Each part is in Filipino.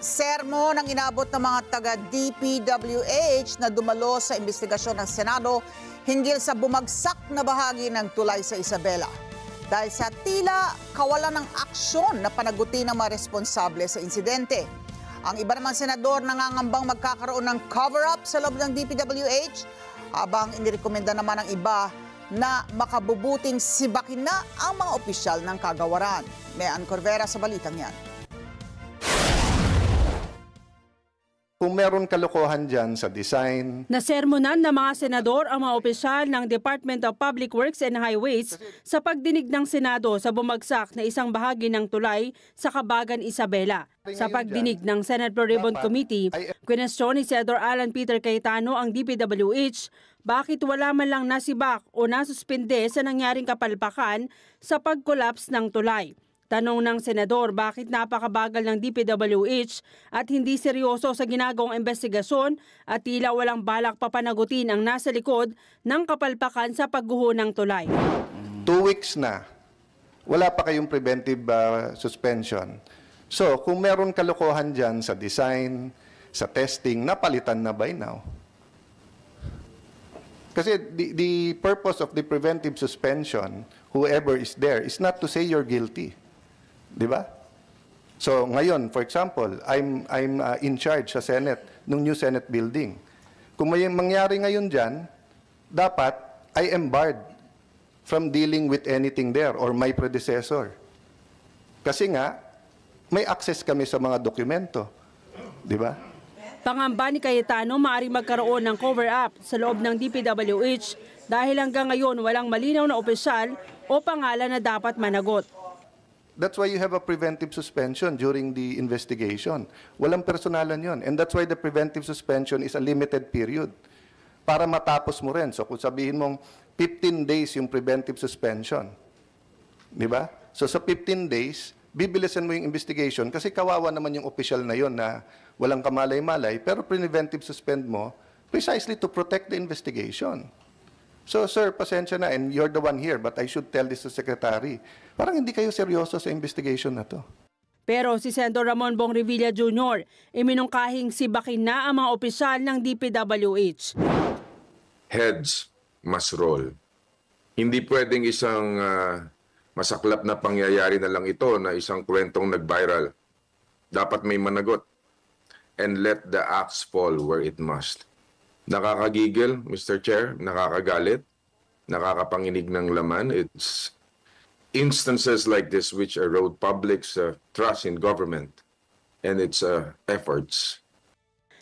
Sermon ang inabot ng mga taga-DPWH na dumalo sa investigasyon ng Senado hinggil sa bumagsak na bahagi ng tulay sa Isabela. Dahil sa tila kawalan ng aksyon na panagutin ng mga responsable sa insidente. Ang iba namang senador nangangambang magkakaroon ng cover-up sa loob ng DPWH, habang inirekomenda naman ng iba na makabubuting sibakin na ang mga opisyal ng kagawaran. Mean Corvera sa balitang yan. Kung meron kalokohan dyan sa design. Nasermonan ng mga senador ang mga opisyal ng Department of Public Works and Highways sa pagdinig ng Senado sa bumagsak na isang bahagi ng tulay sa Kabagan, Isabela. Sa pagdinig ng Senate Pro Ribbon Committee, kwinestyon ni Senador Alan Peter Cayetano ang DPWH bakit wala man lang nasibak o nasuspinde sa nangyaring kapalpakan sa pag-collapse ng tulay. Tanong ng senador bakit napakabagal ng DPWH at hindi seryoso sa ginagawang investigasyon at tila walang balak papanagutin ang nasa likod ng kapalpakan sa pagguho ng tulay. 2 weeks na, wala pa kayong preventive suspension. So kung meron kalokohan dyan sa design, sa testing, napalitan na by now. Kasi the purpose of the preventive suspension, whoever is there, is not to say you're guilty. Di ba? So ngayon, for example, I'm in charge sa Senate, ng new Senate building. Kung may mangyari ngayon dyan, dapat I am barred from dealing with anything there or my predecessor. Kasi nga, may access kami sa mga dokumento. Di ba? Pangamba ni Cayetano maaaring magkaroon ng cover-up sa loob ng DPWH dahil hanggang ngayon walang malinaw na opisyal o pangalan na dapat managot. That's why you have a preventive suspension during the investigation. Walang personalan yon. And that's why the preventive suspension is a limited period. Para matapos mo rin. So kung sabihin mong 15 days yung preventive suspension. Di ba? So sa 15 days, bibilisan mo yung investigation kasi kawawa naman yung official na yon na walang kamalay-malay. Pero preventive suspend mo precisely to protect the investigation. So, sir, pasensya na, and you're the one here, but I should tell this to Secretary. Parang hindi kayo seryoso sa investigation na to. Pero si Senador Ramon Bong Revilla Jr. iminungkahing sibakin na ang mga opisyal ng DPWH. Heads must roll. Hindi pwedeng isang masaklap na pangyayari na lang ito na isang kwentong nag-viral. Dapat may managot. And let the axe fall where it must. Nakakagigil, Mr. Chair, nakakagalit, nakakapanginig ng laman. It's instances like this which erode public's trust in government and its efforts.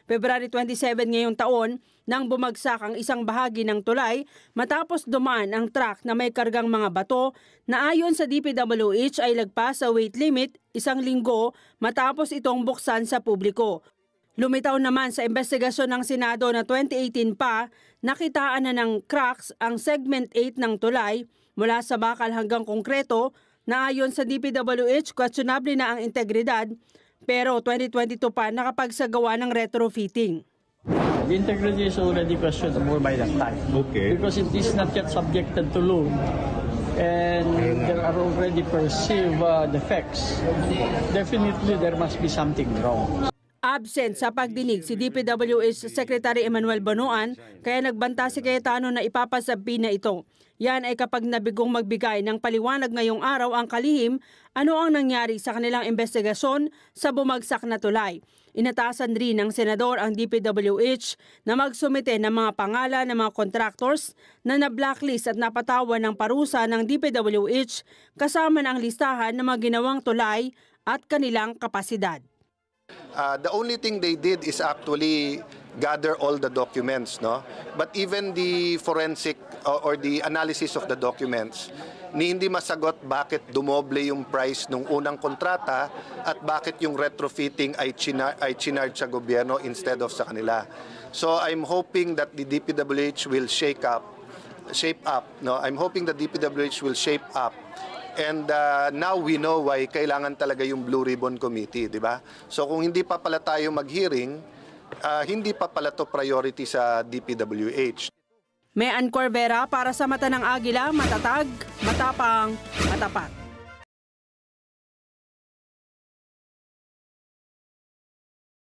February 27 ngayong taon nang bumagsak ang isang bahagi ng tulay matapos dumaan ang truck na may kargang mga bato na ayon sa DPWH ay lagpas sa weight limit 1 linggo matapos itong buksan sa publiko. Lumitaw naman sa investigasyon ng Senado na 2018 pa, nakitaan na ng cracks ang segment 8 ng tulay mula sa bakal hanggang konkreto na ayon sa DPWH questionable na ang integridad pero 2022 pa nakapagsagawa ng retrofitting. The integrity is already questionable by that time. Okay. Because it is not yet subjected to load and there are already perceived defects. Definitely there must be something wrong. Absent sa pagdinig si DPWH Secretary Emmanuel Bonoan kaya nagbanta si Cayetano na ipapasabi na ito. Yan ay kapag nabigong magbigay ng paliwanag ngayong araw ang kalihim ano ang nangyari sa kanilang investigasyon sa bumagsak na tulay. Inatasan rin ng senador ang DPWH na magsumite ng mga pangalan ng mga contractors na na-blacklist at napatawan ng parusa ng DPWH kasama ng listahan ng mga ginawang tulay at kanilang kapasidad. The only thing they did is actually gather all the documents, no? But even the forensic or the analysis of the documents, hindi masagot bakit dumoble yung price nung unang kontrata at bakit yung retrofitting ay chinarge sa gobyerno instead of sa kanila. So I'm hoping that the DPWH will shape up, no? I'm hoping the DPWH will shape up. And now we know why kailangan talaga yung Blue Ribbon Committee, di ba? So kung hindi pa pala tayo mag-hearing, hindi pa pala to priority sa DPWH. Mean Corvera para sa Mata ng Agila, matatag, matapang, matapat.